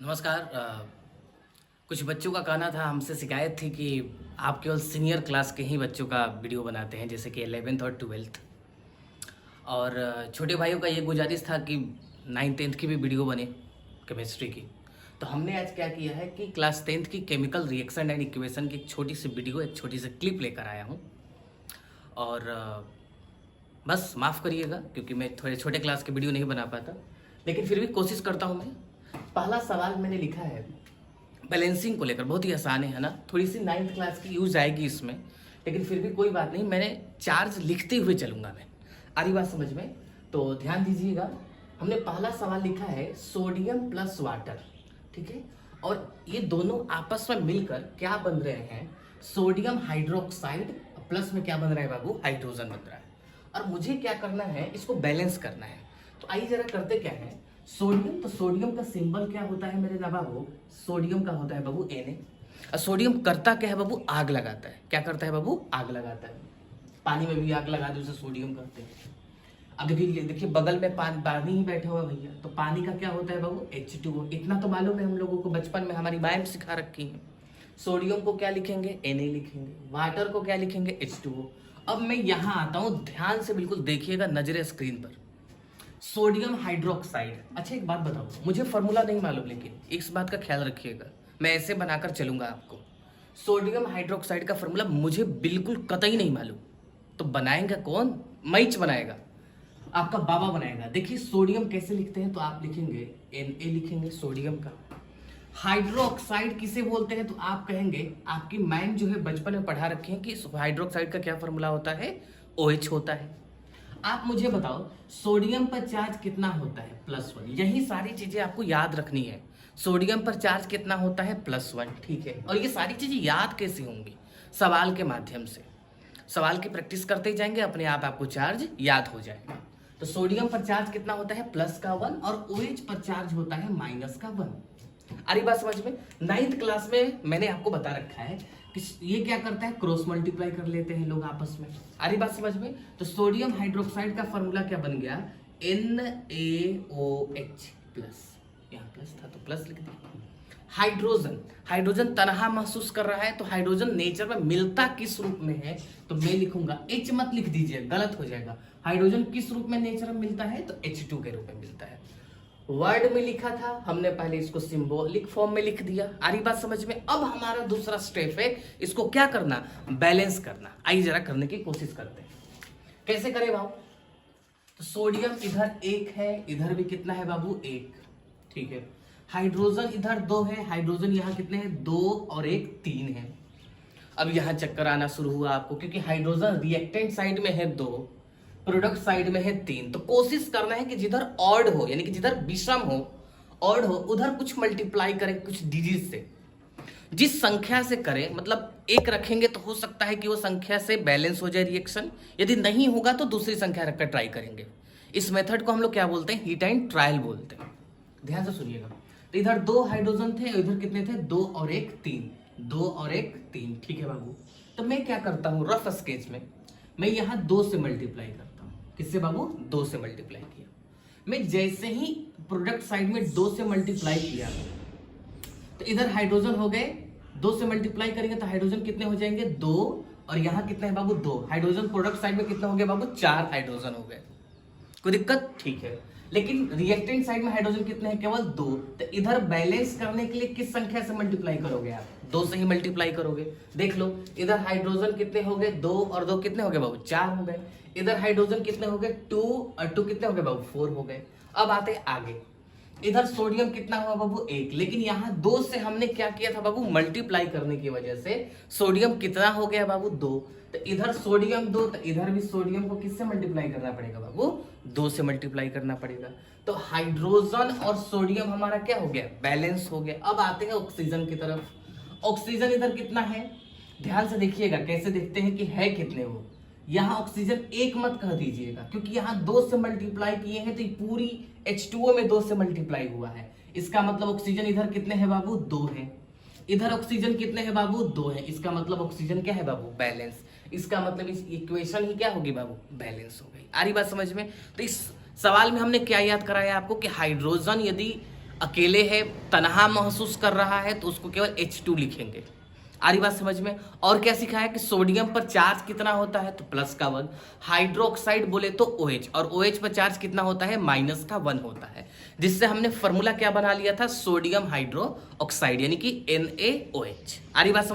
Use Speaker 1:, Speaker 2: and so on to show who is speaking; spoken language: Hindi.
Speaker 1: नमस्कार। कुछ बच्चों का कहना था, हमसे शिकायत थी कि आप केवल सीनियर क्लास के ही बच्चों का वीडियो बनाते हैं, जैसे कि 11th और 12th। और छोटे भाइयों का ये गुजारिश था कि 9th-10th की भी वीडियो बने, केमिस्ट्री की। तो हमने आज क्या किया है कि क्लास 10th की केमिकल रिएक्शन एंड इक्वेशन की एक छोटी सी वीडियो, एक छोटी सी क्लिप लेकर आया हूँ। और बस माफ़ करिएगा क्योंकि मैं थोड़े छोटे क्लास के वीडियो नहीं बना पाता, लेकिन फिर भी कोशिश करता हूँ मैं। पहला सवाल मैंने लिखा है बैलेंसिंग को लेकर, बहुत ही आसान है ना, थोड़ी सी 9th क्लास की यूज आएगी इसमें, लेकिन फिर भी कोई बात नहीं, मैंने चार्ज लिखते हुए चलूंगा मैं। आ रही बात समझ में? तो ध्यान दीजिएगा। हमने पहला सवाल लिखा है सोडियम प्लस वाटर, ठीक है। और ये दोनों आपस में मिलकर क्या बन रहे हैं? सोडियम हाइड्रोक्साइड प्लस में क्या बन रहा है बाबू? हाइड्रोजन बन रहा है। और मुझे क्या करना है? इसको बैलेंस करना है। तो आइए जरा करते क्या है। सोडियम, तो सोडियम का सिंबल क्या होता है मेरे ना बाबू? सोडियम का होता है बाबू Na। और सोडियम करता क्या है बाबू? आग लगाता है। क्या करता है बाबू? आग लगाता है। पानी में भी आग लगा दे उसे सोडियम कहते हैं। अब देखिए देखिए, बगल में पानी ही बैठा हुआ भैया, तो पानी का क्या होता है बाबू? H2O। इतना तो मालूम है हम लोगों को, बचपन में हमारी मैम सिखा रखी है। सोडियम को क्या लिखेंगे? Na लिखेंगे। वाटर को क्या लिखेंगे? H2O। अब मैं यहाँ आता हूँ, ध्यान से बिल्कुल देखिएगा नजरे स्क्रीन पर। Sodium hydroxide. अच्छा एक बात बताओ, मुझे फॉर्मूला नहीं मालूम, लेकिन इस बात का ख्याल रखिएगा, मैं ऐसे बनाकर चलूंगा आपको। सोडियम हाइड्रोक्साइड का फॉर्मूला मुझे बिल्कुल कतई नहीं मालूम, तो बनाएंगे कौन? मैच बनाएगा, आपका बाबा बनाएगा। देखिए सोडियम कैसे लिखते हैं, तो आप लिखेंगे Na लिखेंगे सोडियम का। हाइड्रोक्साइड किसे बोलते हैं, तो आप कहेंगे, आपकी मैम जो है बचपन में पढ़ा रखे हैं कि हाइड्रोक्साइड का क्या फॉर्मूला होता है? OH होता है। आप मुझे बताओ सोडियम पर चार्ज कितना होता है? +1। यही सारी चीजें आपको याद रखनी है। सोडियम पर चार्ज कितना होता है? +1, ठीक है। और ये सारी चीजें याद कैसे होंगी? सवाल के माध्यम से। सवाल की प्रैक्टिस करते जाएंगे, अपने आप आपको चार्ज याद हो जाएगा। तो सोडियम पर चार्ज कितना होता है? +1। और OH पर चार्ज होता है -1। अरे बात समझ में? 9th क्लास में मैंने आपको बता रखा है कि ये क्या करता है? क्रॉस मल्टीप्लाई कर लेते हैं लोग आपस में। अरे बात समझ में? तो सोडियम हाइड्रोक्साइड का फॉर्मूला क्या बन गया? NaOH plus. यहाँ प्लस था तो प्लस लिख दिया। हाइड्रोजन, हाइड्रोजन तनहा महसूस कर रहा है, तो हाइड्रोजन नेचर में मिलता किस रूप में है? तो मैं लिखूंगा, H मत लिख दीजिए, गलत हो जाएगा। हाइड्रोजन किस रूप में नेचर में मिलता है? तो H2 के रूप में मिलता है। वर्ड में लिखा था हमने, पहले इसको सिंबॉलिक फॉर्म में लिख दिया। आ रही बात समझ में? अब हमारा दूसरा स्टेप है, इसको क्या करना? बैलेंस करना। आइए जरा करने की कोशिश करते हैं। कैसे करें भाव? तो सोडियम इधर 1 है, इधर भी कितना है बाबू? 1, ठीक है। हाइड्रोजन इधर 2 है, हाइड्रोजन यहाँ कितने हैं? 2 और 1 3 है। अब यहाँ चक्कर आना शुरू हुआ आपको, क्योंकि हाइड्रोजन रिएक्टेंट साइड में है 2, प्रोडक्ट साइड में है 3। तो कोशिश करना है कि जिधर ऑड हो, यानी कि जिधर विषम हो, ऑड हो, उधर कुछ मल्टीप्लाई करें कुछ डिजिट से। जिस संख्या से करें, मतलब 1 रखेंगे तो हो सकता है कि वो संख्या से बैलेंस हो जाए रिएक्शन। यदि नहीं होगा तो दूसरी संख्या रखकर ट्राई करेंगे। इस मेथड को हम लोग क्या बोलते हैं? हीट एंड ट्रायल बोलते हैं। ध्यान से सुनिएगा। तो इधर 2 हाइड्रोजन थे, इधर कितने थे? 2 और 1 3। 2 और 1 3, ठीक है बाबू। तो मैं क्या करता हूं रफ स्केच में, मैं यहाँ 2 से मल्टीप्लाई करता हूं। किससे बाबू? 2 से मल्टीप्लाई किया। मैं जैसे ही प्रोडक्ट साइड में 2 से मल्टीप्लाई किया, तो इधर हाइड्रोजन हो गए, 2 से मल्टीप्लाई करेंगे तो हाइड्रोजन कितने हो जाएंगे? 2। और यहाँ कितने हैं बाबू? 2। हाइड्रोजन प्रोडक्ट साइड में कितने हो गए बाबू? 4 हाइड्रोजन हो गए। कोई दिक्कत? ठीक है। लेकिन रिएक्टेंट साइड में हाइड्रोजन कितने हैं? केवल 2। तो इधर बैलेंस करने के लिए किस संख्या से मल्टीप्लाई करोगे आप? 2 से ही मल्टीप्लाई करोगे। देख लो, इधर हाइड्रोजन कितने हो गए? 2 और 2 कितने हो गए बाबू? 4 हो गए। इधर हाइड्रोजन कितने हो गए? 2 और 2 कितने हो गए बाबू? 4 हो गए। अब आते आगे, इधर सोडियम कितना हुआ बाबू? 1। लेकिन यहाँ 2 से हमने क्या किया था बाबू? मल्टीप्लाई करने की वजह से सोडियम कितना हो गया बाबू? 2। तो इधर सोडियम 2, तो इधर भी सोडियम को किससे मल्टीप्लाई करना पड़ेगा बाबू? 2 से मल्टीप्लाई करना पड़ेगा। तो हाइड्रोजन और सोडियम हमारा क्या हो गया? बैलेंस हो गया। अब आते हैं ऑक्सीजन की तरफ। ऑक्सीजन इधर कितना है? ध्यान से देखिएगा, कैसे देखते हैं कि है कितने वो। यहाँ ऑक्सीजन 1 मत कह दीजिएगा, क्योंकि यहाँ 2 से मल्टीप्लाई किए हैं, तो ये पूरी H2O में 2 से मल्टीप्लाई हुआ है। इसका मतलब ऑक्सीजन इधर कितने हैं बाबू? 2 है। इधर ऑक्सीजन कितने हैं बाबू? 2 है। इसका मतलब ऑक्सीजन क्या है बाबू? बैलेंस। इसका मतलब इस इक्वेशन ही क्या होगी बाबू? बैलेंस हो गई। आ रही बात समझ में? तो इस सवाल में हमने क्या याद कराया आपको कि हाइड्रोजन यदि अकेले है, तनहा महसूस कर रहा है, तो उसको केवल H2 लिखेंगे। आ रही बात समझ में? और क्या सीखा है कि सोडियम पर चार्ज कितना होता है, तो प्लस का 1। हाइड्रोक्साइड बोले तो OH, और OH पर चार्ज कितना होता है, माइनस का 1 होता है, जिससे हमने फॉर्मूला क्या बना लिया था, सोडियम हाइड्रो ऑक्साइड, यानी कि NaOH। आ रही बात समझ